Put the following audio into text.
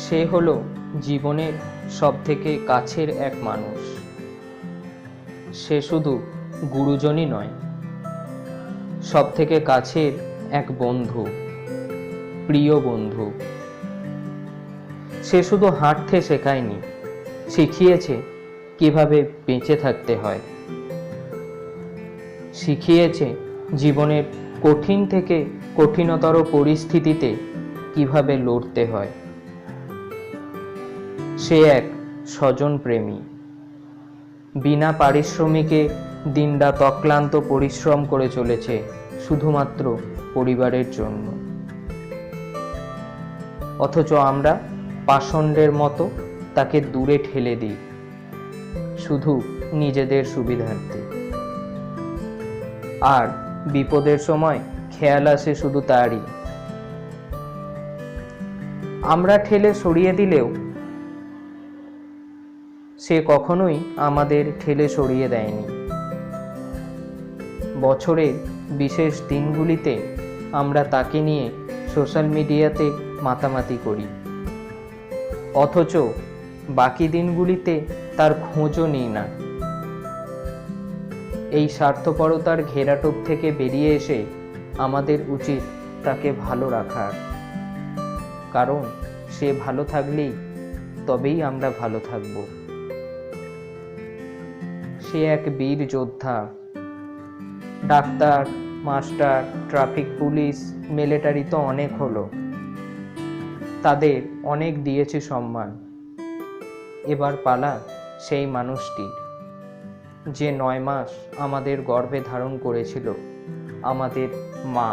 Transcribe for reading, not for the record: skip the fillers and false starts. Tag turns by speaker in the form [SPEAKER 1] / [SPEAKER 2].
[SPEAKER 1] সে হলো জীবনের সবথেকে কাছের এক মানুষ। সে শুধু গুরুজনই নয়, সবথেকে কাছের এক বন্ধু, প্রিয় বন্ধু। সে শুধু হাঁটতে শেখায়নি, শিখিয়েছে কিভাবে বেঁচে থাকতে হয়, শিখিয়েছে জীবনের কঠিন থেকে কঠিনতর পরিস্থিতিতে কিভাবে লড়তে হয়। সে এক স্বজনপ্রেমী, বিনা পারিশ্রমিকে দিনরাত অক্লান্ত পরিশ্রম করে চলেছে শুধুমাত্র পরিবারের জন্য। অথচ আমরা পাষণ্ডের মতো তাকে দূরে ঠেলে দিই শুধু নিজেদের সুবিধার্থে। আর বিপদের সময় খেয়াল আসে শুধু তারই। আমরা ঠেলে সরিয়ে দিলেও সে কখনোই আমাদের ঠেলে সরিয়ে দেয়নি। বছরের বিশেষ দিনগুলিতে আমরা তাকে নিয়ে সোশ্যাল মিডিয়াতে মাতামাতি করি, অথচ বাকি দিনগুলিতে তার খোঁজও নিই না। এই স্বার্থপরতার ঘেরাটোপ থেকে বেরিয়ে এসে আমাদের উচিত তাকে ভালো রাখার, কারণ সে ভালো থাকলেই তবেই আমরা ভালো থাকব। সে এক বীর যোদ্ধা। Doctor, master, traffic police, military তো অনেক হলো, তাদের অনেক দিয়েছে সম্মান। এবার পালা সেই মানুষটির, যে 9 মাস আমাদের গর্ভে ধারণ করেছিল, আমাদের মা।